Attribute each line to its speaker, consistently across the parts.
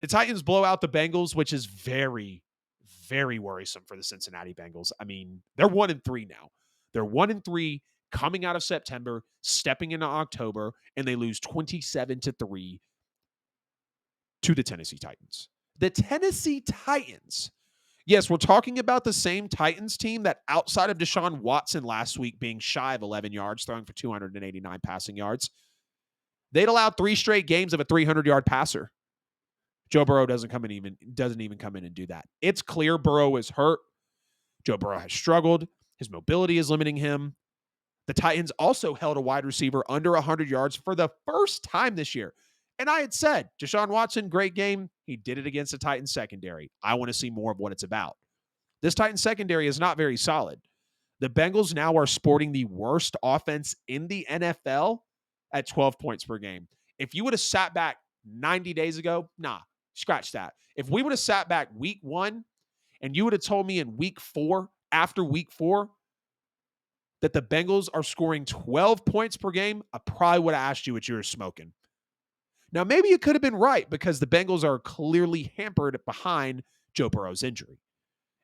Speaker 1: The Titans blow out the Bengals, which is very, very worrisome for the Cincinnati Bengals. I mean, they're 1-3 now. They're 1-3 coming out of September, stepping into October, and they lose 27-3 to the Tennessee Titans. The Tennessee Titans. Yes, we're talking about the same Titans team that outside of Deshaun Watson last week being shy of 11 yards, throwing for 289 passing yards, they'd allowed 3 straight games of a 300-yard passer. Joe Burrow doesn't even come in and do that. It's clear Burrow is hurt. Joe Burrow has struggled. His mobility is limiting him. The Titans also held a wide receiver under 100 yards for the first time this year. And I had said, Deshaun Watson, great game. He did it against the Titans secondary. I want to see more of what it's about. This Titans secondary is not very solid. The Bengals now are sporting the worst offense in the NFL at 12 points per game. If you would have sat back 90 days ago, scratch that. If we would have sat back week 1 and you would have told me in week 4, after week 4, that the Bengals are scoring 12 points per game, I probably would have asked you what you were smoking. Now, maybe you could have been right because the Bengals are clearly hampered behind Joe Burrow's injury.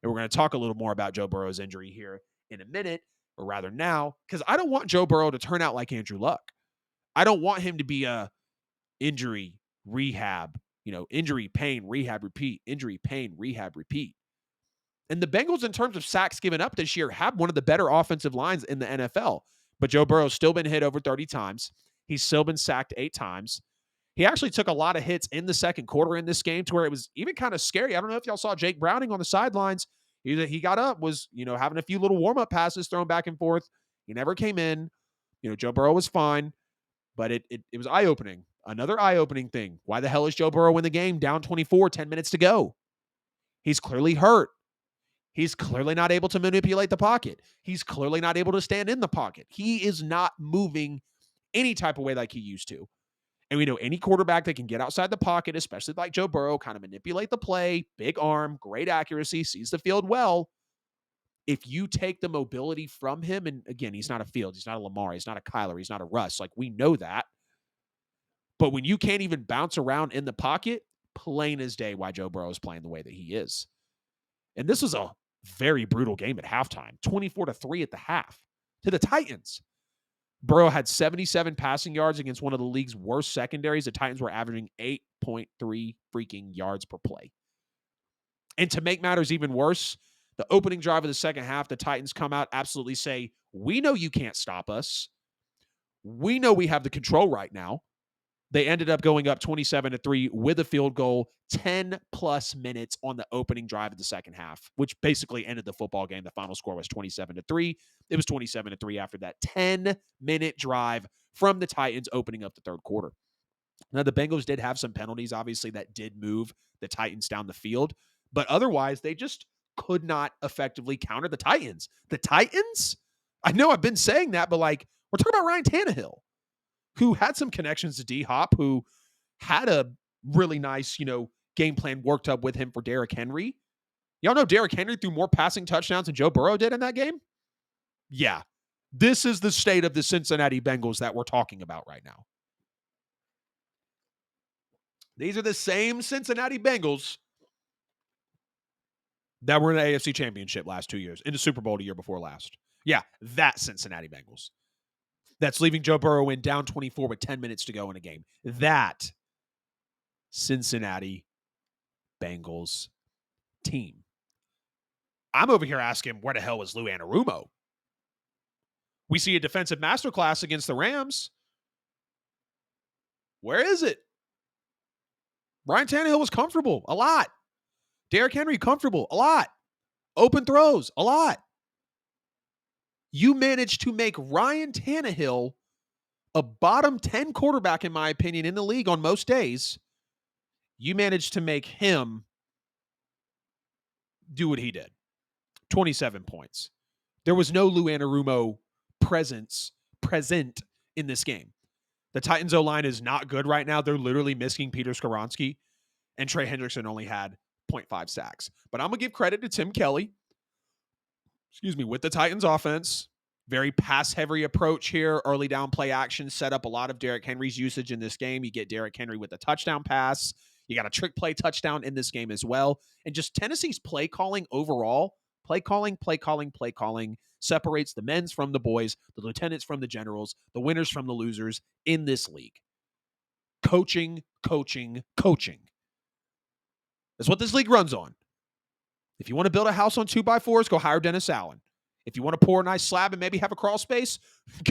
Speaker 1: And we're going to talk a little more about Joe Burrow's injury here in a minute, or rather now, because I don't want Joe Burrow to turn out like Andrew Luck. I don't want him to be a injury, rehab, injury, pain, rehab, repeat, injury, pain, rehab, repeat. And the Bengals, in terms of sacks given up this year, have one of the better offensive lines in the NFL. But Joe Burrow's still been hit over 30 times. He's still been sacked 8 times. He actually took a lot of hits in the second quarter in this game to where it was even kind of scary. I don't know if y'all saw Jake Browning on the sidelines. He got up, was, having a few little warm-up passes thrown back and forth. He never came in. Joe Burrow was fine, but it was eye-opening. Another eye-opening thing. Why the hell is Joe Burrow in the game down 24, 10 minutes to go? He's clearly hurt. He's clearly not able to manipulate the pocket. He's clearly not able to stand in the pocket. He is not moving any type of way like he used to. And we know any quarterback that can get outside the pocket, especially like Joe Burrow, kind of manipulate the play, big arm, great accuracy, sees the field well. If you take the mobility from him, and again, he's not a Fields, he's not a Lamar, he's not a Kyler, he's not a Russ. Like, we know that. But when you can't even bounce around in the pocket, plain as day why Joe Burrow is playing the way that he is. And this was a very brutal game at halftime, 24-3 at the half to the Titans. Burrow had 77 passing yards against one of the league's worst secondaries. The Titans were averaging 8.3 freaking yards per play. And to make matters even worse, the opening drive of the second half, the Titans come out, absolutely say, we know you can't stop us. We know we have the control right now. They ended up going up 27-3 with a field goal, 10-plus minutes on the opening drive of the second half, which basically ended the football game. The final score was 27-3. It was 27-3 after that 10-minute drive from the Titans opening up the third quarter. Now, the Bengals did have some penalties, obviously, that did move the Titans down the field, but otherwise, they just could not effectively counter the Titans. The Titans? I know I've been saying that, but we're talking about Ryan Tannehill, who had some connections to D-Hop, who had a really nice, game plan worked up with him for Derrick Henry. Y'all know Derrick Henry threw more passing touchdowns than Joe Burrow did in that game? Yeah. This is the state of the Cincinnati Bengals that we're talking about right now. These are the same Cincinnati Bengals that were in the AFC Championship last 2 years, in the Super Bowl the year before last. Yeah, that Cincinnati Bengals. That's leaving Joe Burrow in down 24 with 10 minutes to go in a game. That Cincinnati Bengals team. I'm over here asking, where the hell was Lou Anarumo? We see a defensive masterclass against the Rams. Where is it? Ryan Tannehill was comfortable, a lot. Derrick Henry, comfortable, a lot. Open throws, a lot. You managed to make Ryan Tannehill a bottom 10 quarterback, in my opinion, in the league on most days. You managed to make him do what he did. 27 points. There was no Lou Anarumo present in this game. The Titans O-line is not good right now. They're literally missing Peter Skoronski, and Trey Hendrickson only had 0.5 sacks. But I'm going to give credit to Tim Kelly, with the Titans offense. Very pass-heavy approach here. Early down play action set up a lot of Derrick Henry's usage in this game. You get Derrick Henry with a touchdown pass. You got a trick play touchdown in this game as well. And just Tennessee's play calling overall, play calling separates the men's from the boys, the lieutenants from the generals, the winners from the losers in this league. Coaching, coaching, coaching. That's what this league runs on. If you want to build a house on 2x4s, go hire Dennis Allen. If you want to pour a nice slab and maybe have a crawl space,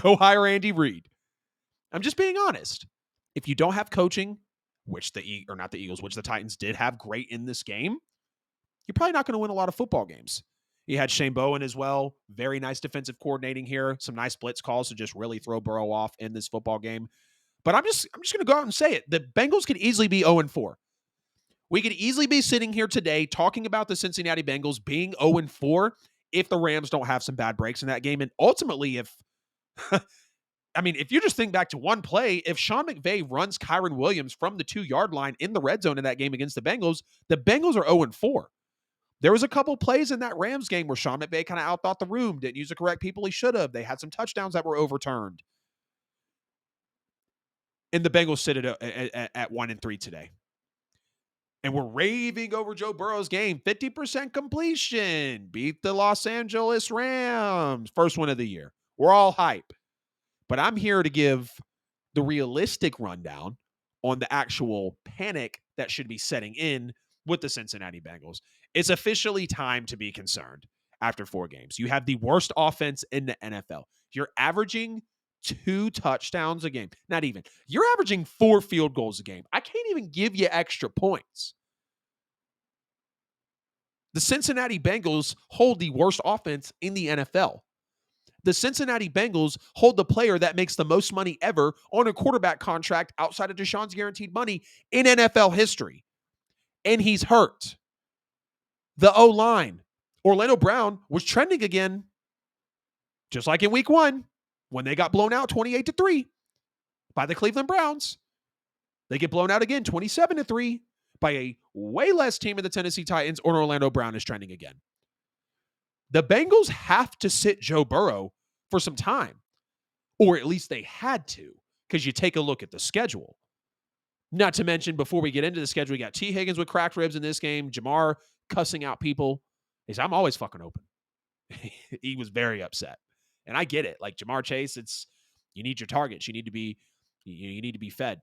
Speaker 1: go hire Andy Reid. I'm just being honest. If you don't have coaching, which which the Titans did have great in this game, you're probably not going to win a lot of football games. You had Shane Bowen as well. Very nice defensive coordinating here. Some nice blitz calls to just really throw Burrow off in this football game. But I'm just going to go out and say it. The Bengals could easily be 0-4. We could easily be sitting here today talking about the Cincinnati Bengals being 0-4 if the Rams don't have some bad breaks in that game. And ultimately, if you just think back to one play, if Sean McVay runs Kyron Williams from the 2-yard line in the red zone in that game against the Bengals are 0-4. There was a couple plays in that Rams game where Sean McVay kind of outthought the room, didn't use the correct people he should have. They had some touchdowns that were overturned. And the Bengals sit at 1-3 today. And we're raving over Joe Burrow's game. 50% completion. Beat the Los Angeles Rams. First one of the year. We're all hype. But I'm here to give the realistic rundown on the actual panic that should be setting in with the Cincinnati Bengals. It's officially time to be concerned after 4 games. You have the worst offense in the NFL. You're averaging 2 touchdowns a game. Not even. You're averaging 4 field goals a game. I can't even give you extra points. The Cincinnati Bengals hold the worst offense in the NFL. The Cincinnati Bengals hold the player that makes the most money ever on a quarterback contract outside of Deshaun's guaranteed money in NFL history. And he's hurt. The O-line. Orlando Brown was trending again, just like in week 1, when they got blown out 28-3 by the Cleveland Browns. They get blown out again 27-3 by a way less team in the Tennessee Titans, or Orlando Brown is trending again. The Bengals have to sit Joe Burrow for some time, or at least they had to, because you take a look at the schedule. Not to mention, before we get into the schedule, we got T. Higgins with cracked ribs in this game, Jamar cussing out people. He said, I'm always fucking open. He was very upset. And I get it. Like Jamar Chase, you need your targets. You need to be fed.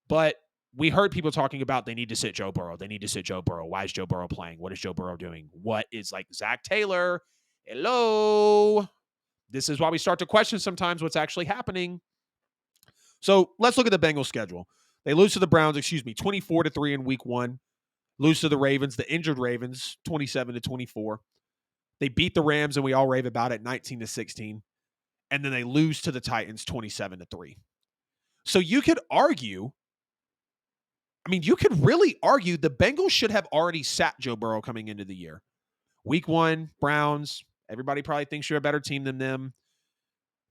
Speaker 1: But we heard people talking about they need to sit Joe Burrow. They need to sit Joe Burrow. Why is Joe Burrow playing? What is Joe Burrow doing? What is like Zach Taylor? Hello. This is why we start to question sometimes what's actually happening. So let's look at the Bengals schedule. They lose to the Browns, 24-3 in week 1. Lose to the Ravens, the injured Ravens, 27-24. They beat the Rams, and we all rave about it, 19-16. And then they lose to the Titans, 27-3. So you could really argue the Bengals should have already sat Joe Burrow coming into the year. Week 1, Browns, everybody probably thinks you're a better team than them.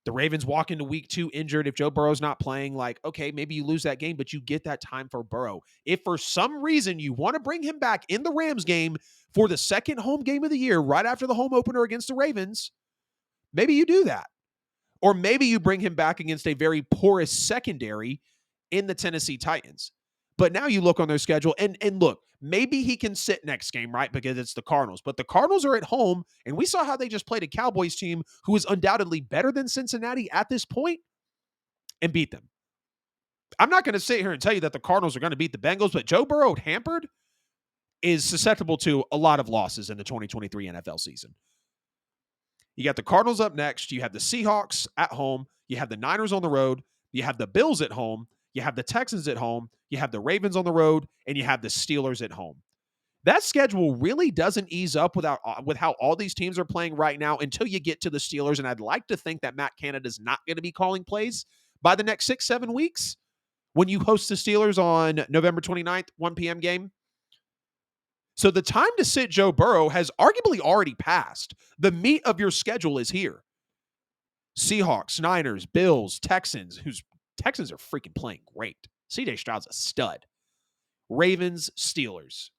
Speaker 1: The Ravens walk into week 2 injured. If Joe Burrow's not playing, okay, maybe you lose that game, but you get that time for Burrow. If for some reason you want to bring him back in the Rams game for the second home game of the year, right after the home opener against the Ravens, maybe you do that. Or maybe you bring him back against a very porous secondary in the Tennessee Titans. But now you look on their schedule, and look, maybe he can sit next game, right? Because it's the Cardinals. But the Cardinals are at home, and we saw how they just played a Cowboys team who is undoubtedly better than Cincinnati at this point and beat them. I'm not going to sit here and tell you that the Cardinals are going to beat the Bengals, but Joe Burrow hampered is susceptible to a lot of losses in the 2023 NFL season. You got the Cardinals up next. You have the Seahawks at home. You have the Niners on the road. You have the Bills at home. You have the Texans at home. You have the Ravens on the road, and you have the Steelers at home. That schedule really doesn't ease up with how all these teams are playing right now until you get to the Steelers, and I'd like to think that Matt Canada's not going to be calling plays by the next 6-7 weeks when you host the Steelers on November 29th, 1 p.m. game. So the time to sit Joe Burrow has arguably already passed. The meat of your schedule is here. Seahawks, Niners, Bills, Texans, Texans are freaking playing great. C.J. Stroud's a stud. Ravens, Steelers.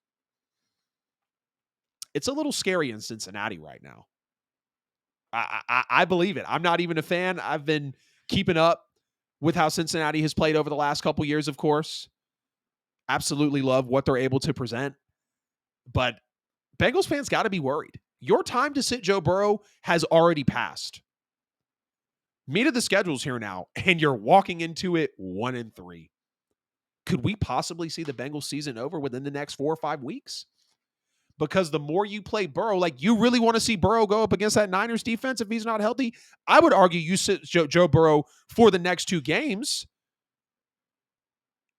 Speaker 1: It's a little scary in Cincinnati right now. I believe it. I'm not even a fan. I've been keeping up with how Cincinnati has played over the last couple years, of course. Absolutely love what they're able to present. But Bengals fans got to be worried. Your time to sit Joe Burrow has already passed. Meat of the schedule's here now, and you're walking into it 1-3. Could we possibly see the Bengals season over within the next 4 or 5 weeks? Because the more you play Burrow, like you really want to see Burrow go up against that Niners defense if he's not healthy? I would argue you sit Joe Burrow for the next 2 games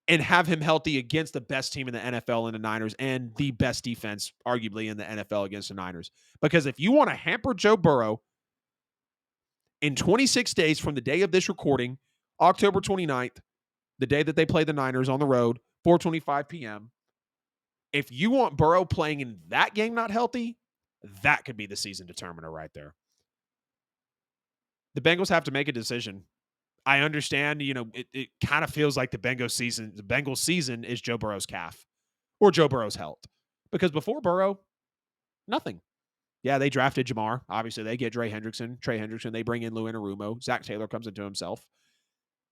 Speaker 1: and have him healthy against the best team in the NFL in the Niners and the best defense, arguably, in the NFL against the Niners. Because if you want to hamper Joe Burrow in 26 days from the day of this recording, October 29th, the day that they play the Niners on the road, 4:25 p.m., if you want Burrow playing in that game not healthy, that could be the season determiner right there. The Bengals have to make a decision. I understand, it kind of feels like the Bengals season is Joe Burrow's calf or Joe Burrow's health. Because before Burrow, nothing. Yeah, they drafted Jamar. Obviously, they get Trey Hendrickson. They bring in Lou Anarumo. Zach Taylor comes into himself.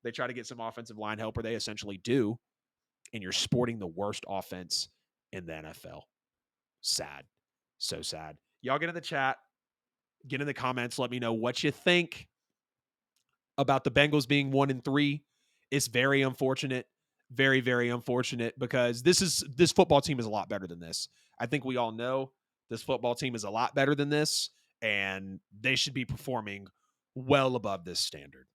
Speaker 1: They try to get some offensive line help, or they essentially do. And you're sporting the worst offense in the NFL. Sad. So sad. Y'all get in the chat. Get in the comments. Let me know what you think about the Bengals being 1-3. It's very unfortunate. Very, very unfortunate because this football team is a lot better than this. I think we all know this football team is a lot better than this, and they should be performing well above this standard.